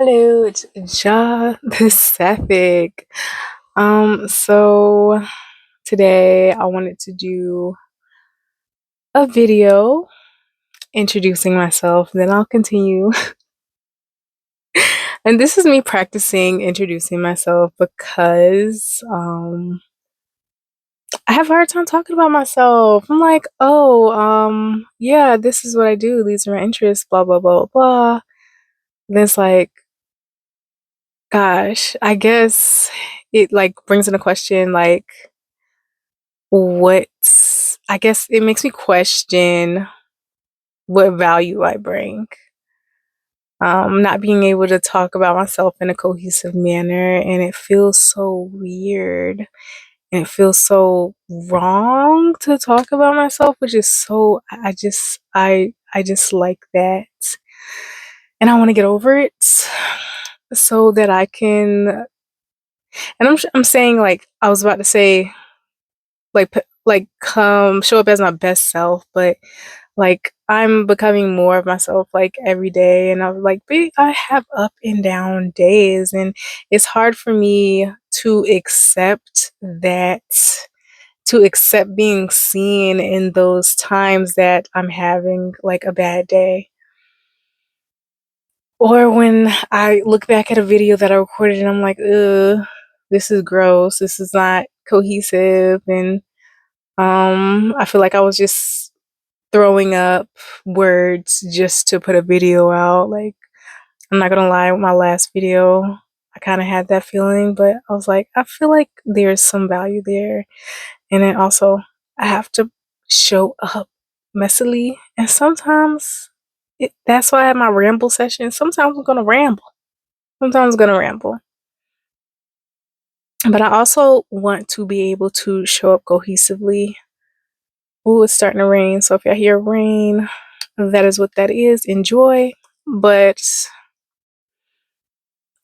Hello, it's Ja the Sapphic. So today I wanted to do a video introducing myself, then I'll continue. And this is me practicing introducing myself because I have a hard time talking about myself. I'm like, oh, yeah, this is what I do, these are my interests, blah blah blah blah. Then it's like, gosh, I guess it like brings into question like what I guess it makes me question what value I bring. Not being able to talk about myself in a cohesive manner, and it feels so weird and it feels so wrong to talk about myself, which is so I just like that, and I want to get over it so that I can. And I'm saying like I was about to say like come show up as my best self, but like I'm becoming more of myself like every day, and I'm like I have up and down days, and it's hard for me to accept that, to accept being seen in those times that I'm having like a bad day, or when I look back at a video that I recorded and I'm like, ugh, this is gross, this is not cohesive, and I feel like I was just throwing up words just to put a video out. Like, I'm not gonna lie, with my last video, I kind of had that feeling, but I was like, I feel like there's some value there. And then also, I have to show up messily. And sometimes that's why I have my ramble session. Sometimes I'm gonna ramble. Sometimes I'm gonna ramble. But I also want to be able to show up cohesively. Ooh, it's starting to rain. So if y'all hear rain, that is what that is. Enjoy. But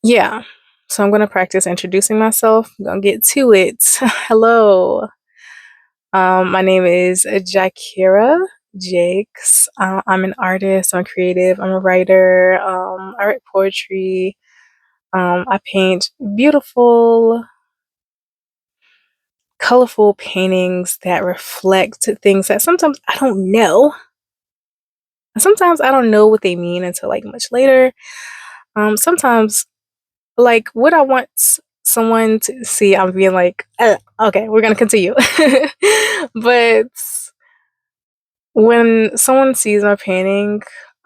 yeah, so I'm gonna practice introducing myself. I'm gonna get to it. Hello. My name is Jakira Jakes. I'm an artist, I'm creative, I'm a writer, I write poetry, I paint beautiful, colorful paintings that reflect things that sometimes I don't know. Sometimes I don't know what they mean until like much later. Sometimes like what I want someone to see, I'm being like, okay, we're gonna continue. But when someone sees my painting,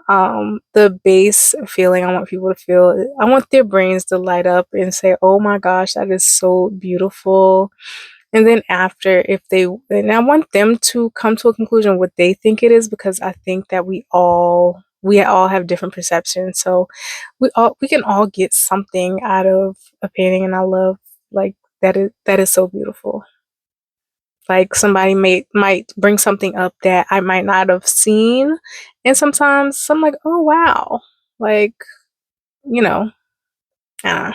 the base feeling I want people to feel, I want their brains to light up and say, "Oh my gosh, that is so beautiful." And then after, if they, and I want them to come to a conclusion what they think it is, because I think that we all have different perceptions. So we can all get something out of a painting, and I love like that is so beautiful. Like somebody might bring something up that I might not have seen, and sometimes I'm like, oh wow, like you know, uh.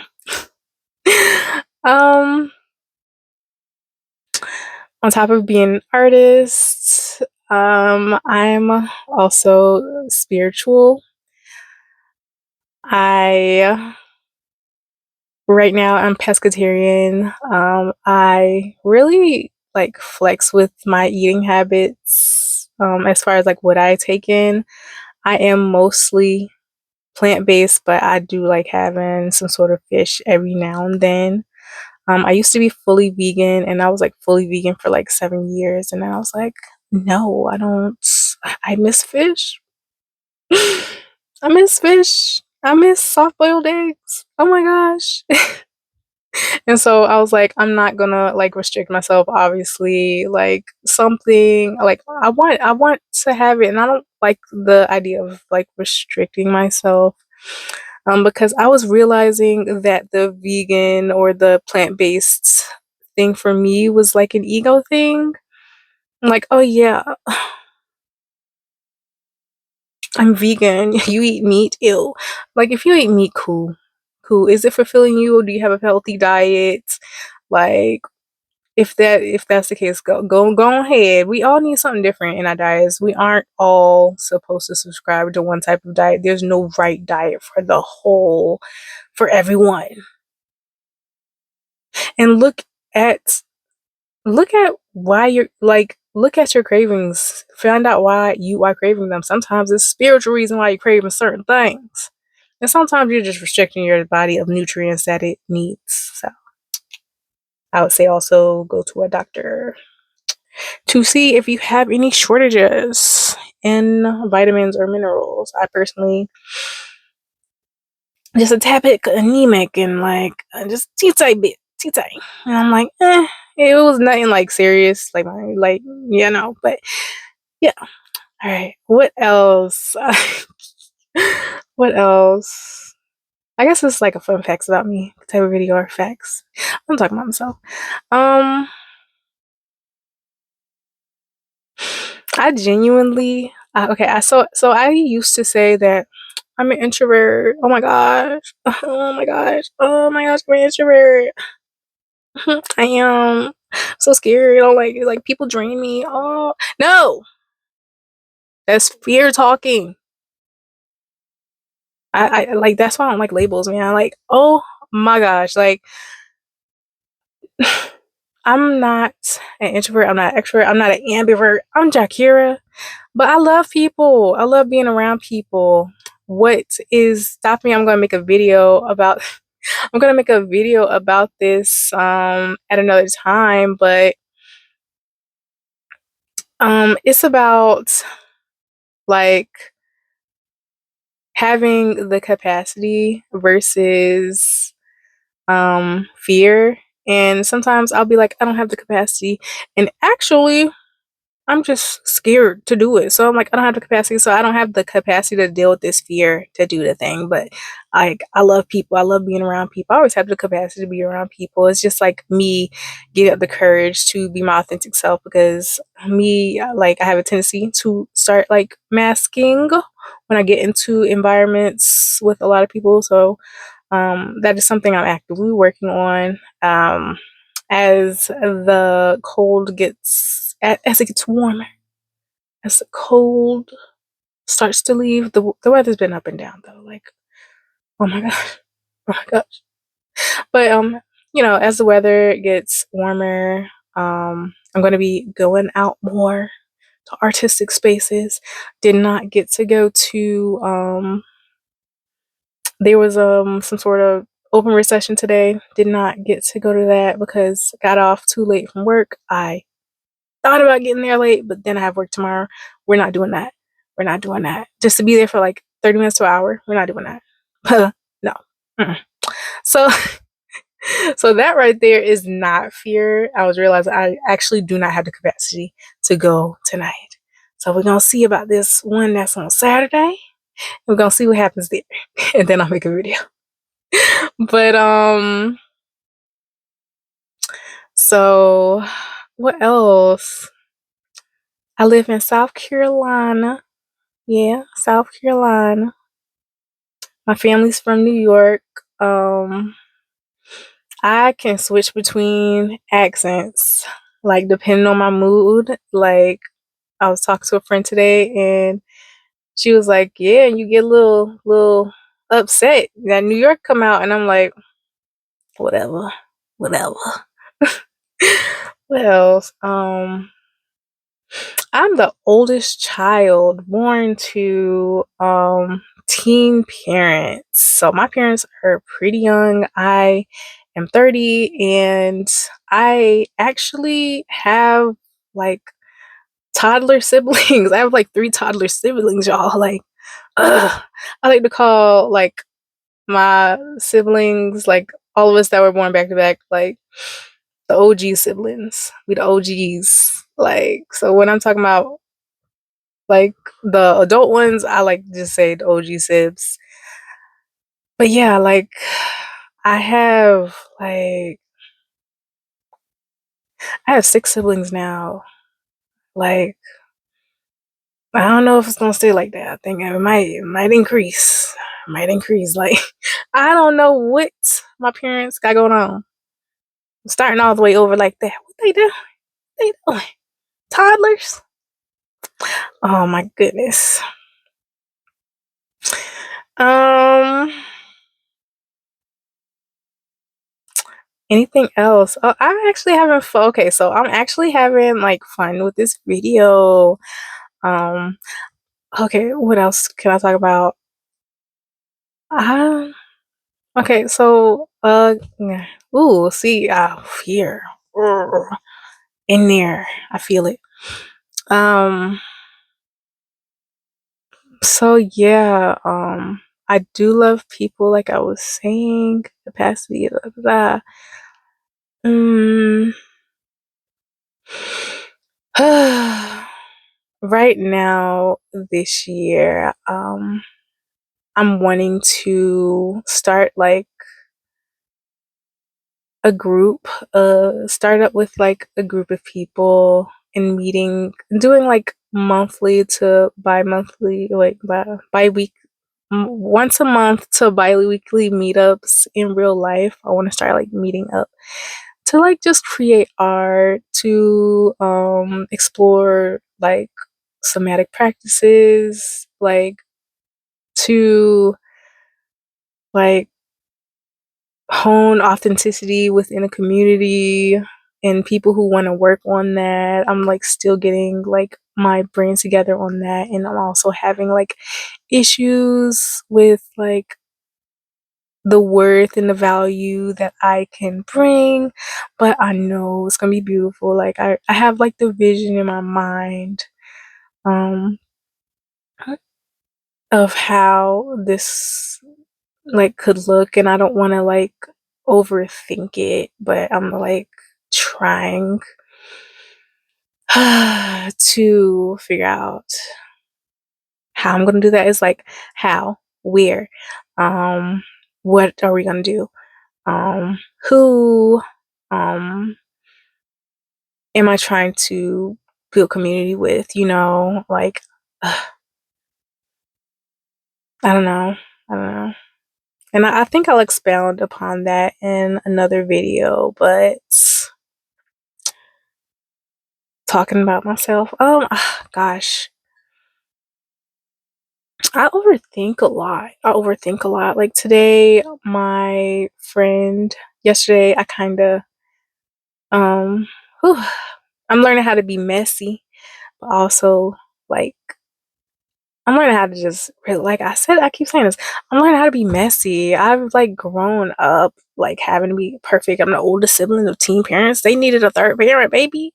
um on top of being an artist, I'm also spiritual. I right now I'm pescatarian. I really like flex with my eating habits. As far as like what I take in, I am mostly plant-based, but I do like having some sort of fish every now and then. I used to be fully vegan, and I was like fully vegan for like 7 years, and then I was like, no, I don't. I miss fish. I miss fish. I miss soft boiled eggs. Oh my gosh. And so I was like, I'm not gonna like restrict myself, obviously. Like something like I want to have it, and I don't like the idea of like restricting myself. Because I was realizing that the vegan or the plant-based thing for me was like an ego thing. I'm like, oh yeah, I'm vegan. You eat meat? Ew. Like if you eat meat, cool. Cool. Is it fulfilling you, or do you have a healthy diet? Like if that's the case, go ahead. We all need something different in our diets. We aren't all supposed to subscribe to one type of diet. There's no right diet for everyone. And at look at why you're like look at your cravings. Find out why you are craving them. Sometimes it's spiritual reason why you're craving certain things. And sometimes you're just restricting your body of nutrients that it needs. So I would say also go to a doctor to see if you have any shortages in vitamins or minerals. I personally just a tad bit anemic and like just teeny tiny. And I'm like, it was nothing like serious, like but yeah. All right, what else? What else? I guess it's like a fun facts about me type of video or facts. I'm talking about myself. Um, I genuinely okay. So I used to say that I'm an introvert. Oh my gosh. Oh my gosh. Oh my gosh. I'm an introvert. I am so scared. I don't like people drain me. Oh no, that's fear talking. I like that's why I don't like labels, man. Like, oh my gosh, like I'm not an introvert. I'm not an extrovert. I'm not an ambivert. I'm Jakira. But I love people. I love being around people. What is stopping me? I'm gonna make a video about I'm gonna make a video about this at another time, but it's about like having the capacity versus fear. And sometimes I'll be like, I don't have the capacity. And actually I'm just scared to do it. So I'm like, I don't have the capacity. So I don't have the capacity to deal with this fear to do the thing. But I love people. I love being around people. I always have the capacity to be around people. It's just like me getting up the courage to be my authentic self because I have a tendency to start like masking when I get into environments with a lot of people. So that is something I'm actively working on. As the cold gets as it gets warmer, as the cold starts to leave, the weather's been up and down though. Like, oh my gosh, oh my gosh. But as the weather gets warmer, I'm gonna be going out more to artistic spaces. Did not get to go to there was some sort of open recession today. Did not get to go to that because I got off too late from work. I thought about getting there late, but then I have work tomorrow. We're not doing that. We're not doing that. Just to be there for like 30 minutes to an hour. We're not doing that. No. Mm-mm. So so that right there is not fear. I was realizing I actually do not have the capacity to go tonight. So we're gonna see about this one that's on Saturday. We're gonna see what happens there. And then I'll make a video. But so what else? I live in South Carolina. Yeah, South Carolina. My family's from New York. Um, I can switch between accents, like depending on my mood. Like I was talking to a friend today and she was like, yeah, you get a little upset that New York come out and I'm like, whatever. Whatever. What else? I'm the oldest child born to teen parents. So my parents are pretty young. I am 30 and I actually have like toddler siblings. I have like 3 toddler siblings, y'all. Like ugh. I like to call like my siblings like all of us that were born back to back like the OG siblings. We the OGs. Like so when I'm talking about like the adult ones, I like to just say the OG sibs. But yeah, like I have like I have 6 siblings now. Like I don't know if it's gonna stay like that. I think it might increase. It might increase. Like I don't know what my parents got going on. starting all the way over like that. What they do? They doing? Toddlers? Oh my goodness. Um, anything else? Oh, I'm actually having fun. Okay, so I'm actually having like fun with this video. Um, okay, what else can I talk about? Um, okay, so yeah. Ooh, see, fear. Urgh. In there. I feel it. Um, so yeah, I do love people like I was saying the past video. Blah, blah, blah. Mm. Right now, this year, I'm wanting to start like a group, start up with like a group of people and meeting, doing like monthly to bi-monthly, like bi-week, once a month to bi-weekly meetups in real life. I want to start like meeting up to like just create art, to explore like somatic practices, like to like hone authenticity within a community and people who want to work on that. I'm like still getting like my brain together on that, and I'm also having like issues with like the worth and the value that I can bring, but I know it's gonna be beautiful. Like I have like the vision in my mind um of how this like could look, and I don't want to like overthink it, but I'm like trying to figure out how I'm gonna do that. Is like how, where, um, what are we gonna do? Who, um, am I trying to build community with? You know, like I don't know, I don't know. And I think I'll expound upon that in another video, but talking about myself, gosh, I overthink a lot. I overthink a lot. Like today, my friend, yesterday, I kind of, um, whew, I'm learning how to be messy, but also like I'm learning how to just like I said, I keep saying this. I'm learning how to be messy. I've like grown up like having to be perfect. I'm the oldest sibling of teen parents. They needed a third parent, baby.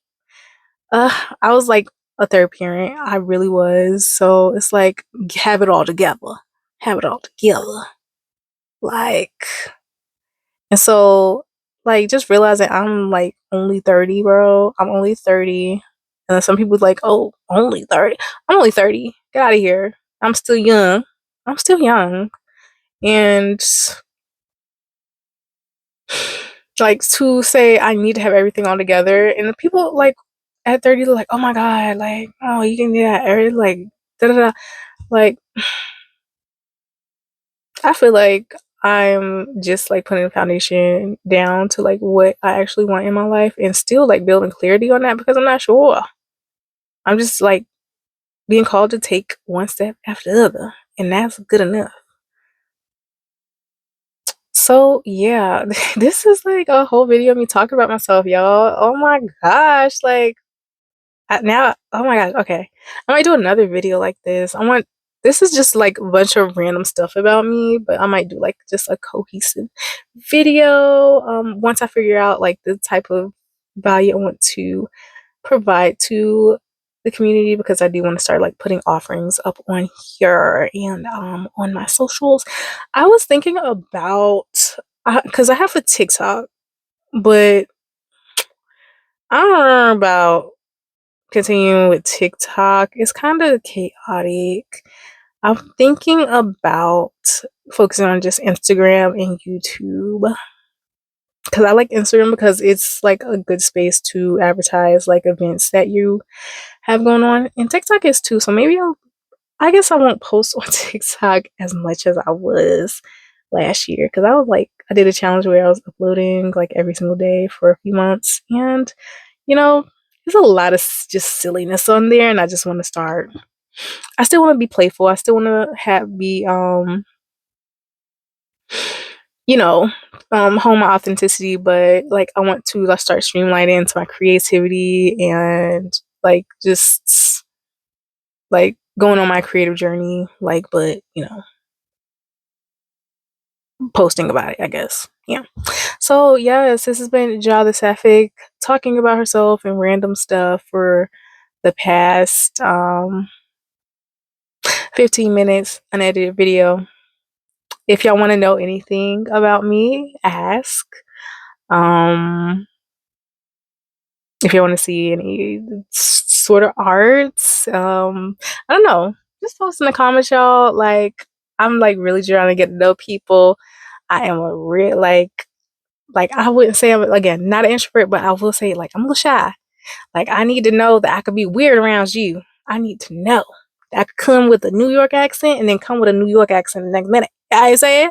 Uh, I was like a third parent. I really was. So it's like have it all together. Have it all together. Like, and so like just realizing I'm like only 30, bro. I'm only 30. And some people like, oh, only 30. I'm only 30. Get out of here. I'm still young. I'm still young. And like to say I need to have everything all together. And the people like at 30 they're like, oh my God, like, oh, you can do that. Like da da da. Like I feel like I'm just like putting the foundation down to like what I actually want in my life and still like building clarity on that because I'm not sure. I'm just like being called to take one step after the other, and that's good enough. So yeah, this is like a whole video of me talking about myself, y'all. Oh my gosh, like now, oh my gosh, okay. I might do another video like this. This is just like a bunch of random stuff about me, but I might do like just a cohesive video once I figure out like the type of value I want to provide to the community, because I do want to start like putting offerings up on here and on my socials. I was thinking about because I have a TikTok, but I don't know about continuing with TikTok. It's kind of chaotic. I'm thinking about focusing on just Instagram and YouTube because I like Instagram because it's like a good space to advertise like events that you have going on, and TikTok is too. So maybe I guess I won't post on TikTok as much as I was, last year because I did a challenge where I was uploading like every single day for a few months, and you know, there's a lot of just silliness on there, and I just want to start. I still want to be playful. I still want to be you know, hone my authenticity, but like I want to like start streamlining into my creativity and like just like going on my creative journey, like, but posting about it, I guess. Yeah. So yes, this has been Ja the Sapphic talking about herself and random stuff for the past 15 minutes unedited video. If y'all want to know anything about me, ask. Um if you want to see any sort of arts, I don't know. Just post in the comments, y'all. Like I'm like really trying to get to know people. I am a real like I wouldn't say I'm again not an introvert, but I will say like I'm a little shy. Like I need to know that I could be weird around you. I need to know that I could come with a New York accent and then come with a New York accent the next minute. You know what I'm saying?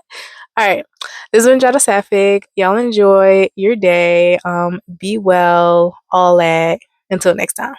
All right. This has been Jada Sapphic. Y'all enjoy your day. Be well. All that. Until next time.